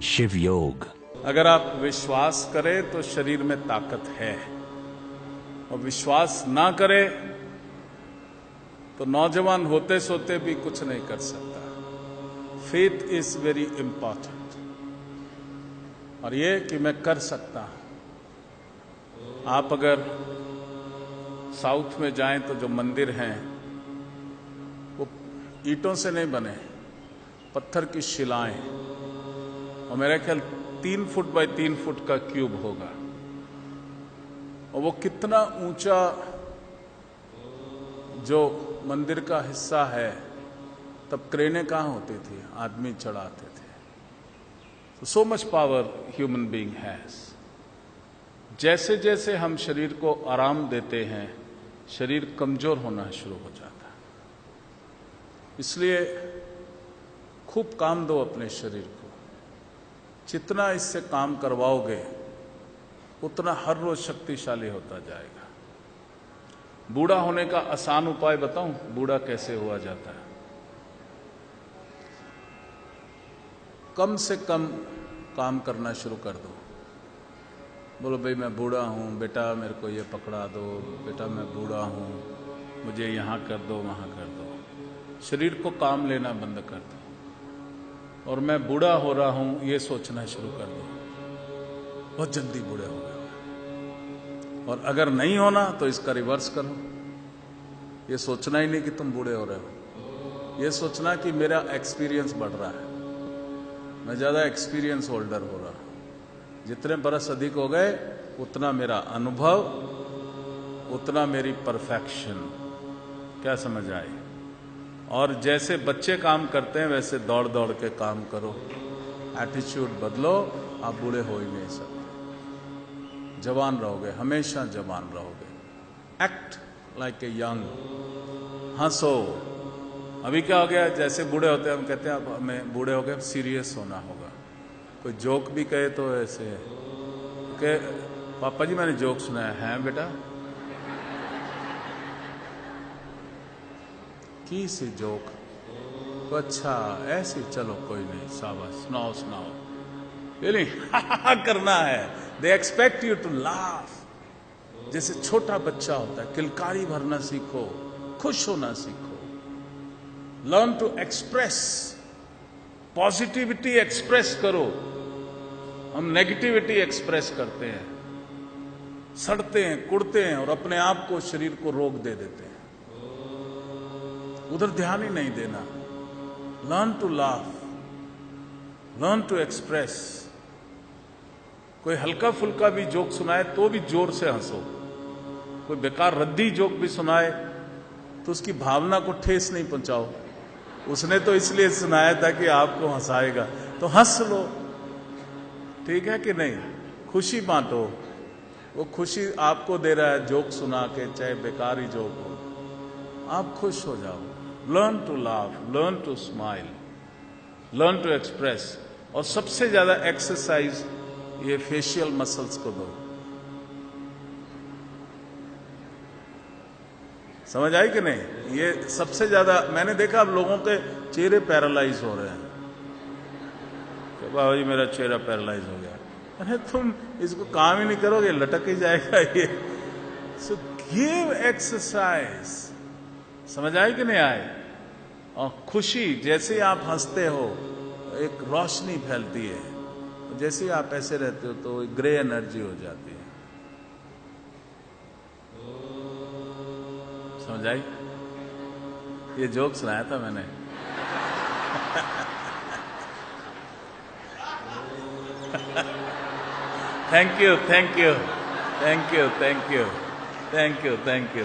शिव योग। अगर आप विश्वास करें तो शरीर में ताकत है, और विश्वास ना करें तो नौजवान होते सोते भी कुछ नहीं कर सकता। Faith is very important. और ये कि मैं कर सकता हूं। आप अगर साउथ में जाएं तो जो मंदिर हैं वो ईंटों से नहीं बने, पत्थर की शिलाएं, और मेरा ख्याल 3 फुट बाय 3 फुट का क्यूब होगा। और वो कितना ऊंचा जो मंदिर का हिस्सा है, तब क्रेनें कहां होती थी, आदमी चढ़ाते थे। So much power human being has. जैसे जैसे हम शरीर को आराम देते हैं, शरीर कमजोर होना शुरू हो जाता है। इसलिए खूब काम दो अपने शरीर को। जितना इससे काम करवाओगे उतना हर रोज शक्तिशाली होता जाएगा। बूढ़ा होने का आसान उपाय बताऊं, बूढ़ा कैसे हुआ जाता है? कम से कम काम करना शुरू कर दो। बोलो भाई मैं बूढ़ा हूं, बेटा मेरे को ये पकड़ा दो, बेटा मैं बूढ़ा हूं, मुझे यहां कर दो वहां कर दो। शरीर को काम लेना बंद कर दो, और मैं बूढ़ा हो रहा हूं ये सोचना शुरू कर दो। बहुत जल्दी बूढ़े हो गए। और अगर नहीं होना तो इसका रिवर्स करो। ये सोचना ही नहीं कि तुम बूढ़े हो रहे हो, ये सोचना कि मेरा एक्सपीरियंस बढ़ रहा है, मैं ज्यादा एक्सपीरियंस होल्डर हो रहा हूं। जितने बरस अधिक हो गए उतना मेरा अनुभव, उतना मेरी परफेक्शन। क्या समझ आए? और जैसे बच्चे काम करते हैं वैसे दौड़ दौड़ के काम करो। एटीट्यूड बदलो, आप बूढ़े हो ही नहीं सकते। जवान रहोगे, हमेशा जवान रहोगे। Act like a young. हंसो। अभी क्या हो गया, जैसे बूढ़े होते हैं हम कहते हैं अब हमें बूढ़े हो गए, सीरियस होना होगा। कोई जोक भी कहे तो ऐसे कि पापा जी मैंने जोक सुनाया है बेटा, की सी जोक? तो अच्छा ऐसी, चलो कोई नहीं, शाबाश, सुनाओ सुनाओ। ये नहीं करना है। They expect you to laugh. जैसे छोटा बच्चा होता है, किलकारी भरना सीखो, खुश होना सीखो। Learn to express. Positivity express करो। हम नेगेटिविटी एक्सप्रेस करते हैं, सड़ते हैं, कुड़ते हैं, और अपने आप को, शरीर को रोक दे देते हैं। उधर ध्यान ही नहीं देना। Learn to laugh, learn to express. कोई हल्का फुल्का भी जोक सुनाए तो भी जोर से हंसो। कोई बेकार रद्दी जोक भी सुनाए तो उसकी भावना को ठेस नहीं पहुंचाओ। उसने तो इसलिए सुनाया था कि आपको हंसाएगा, तो हंस लो। ठीक है कि नहीं? खुशी बांटो। वो खुशी आपको दे रहा है जोक सुना के, चाहे बेकार ही जोक हो, आप खुश हो जाओ। Learn to laugh, learn to smile, learn to express. और सबसे ज्यादा एक्सरसाइज ये फेशियल मसल्स को दो। समझ आई कि नहीं? ये सबसे ज्यादा मैंने देखा, अब लोगों के चेहरे पैरालाइज हो रहे हैं। बाबा जी मेरा चेहरा पैरालाइज हो गया। अरे तुम इसको काम ही नहीं करोगे, लटक ही जाएगा ये। So give exercise. समझ आए कि नहीं आए? और खुशी, जैसे आप हंसते हो एक रोशनी फैलती है, जैसे आप ऐसे रहते हो तो एक ग्रे एनर्जी हो जाती है। समझ आई? ये जोक सुनाया था मैंने। Thank you, thank you, thank you, thank you, thank you, thank you.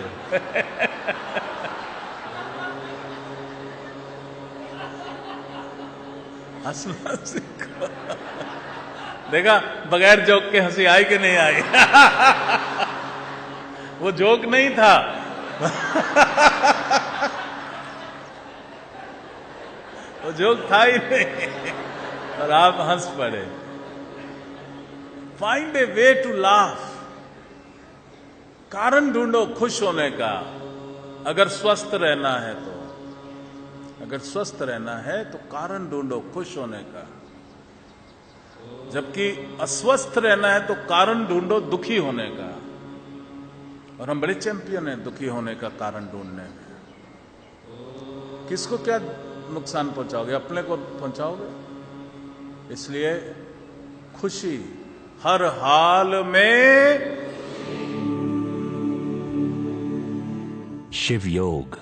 हंसना सीखो। देखा, बगैर जोक के हंसी आई कि नहीं आई? वो जोक नहीं था। वो जोक था ही नहीं, और आप हंस पड़े। Find a way to laugh. कारण ढूंढो खुश होने का। अगर स्वस्थ रहना है तो, अगर स्वस्थ रहना है तो कारण ढूंढो खुश होने का। जबकि अस्वस्थ रहना है तो कारण ढूंढो दुखी होने का, और हम बड़े चैंपियन हैं दुखी होने का कारण ढूंढने में। किसको क्या नुकसान पहुंचाओगे? अपने को पहुंचाओगे। इसलिए खुशी हर हाल में। शिव योग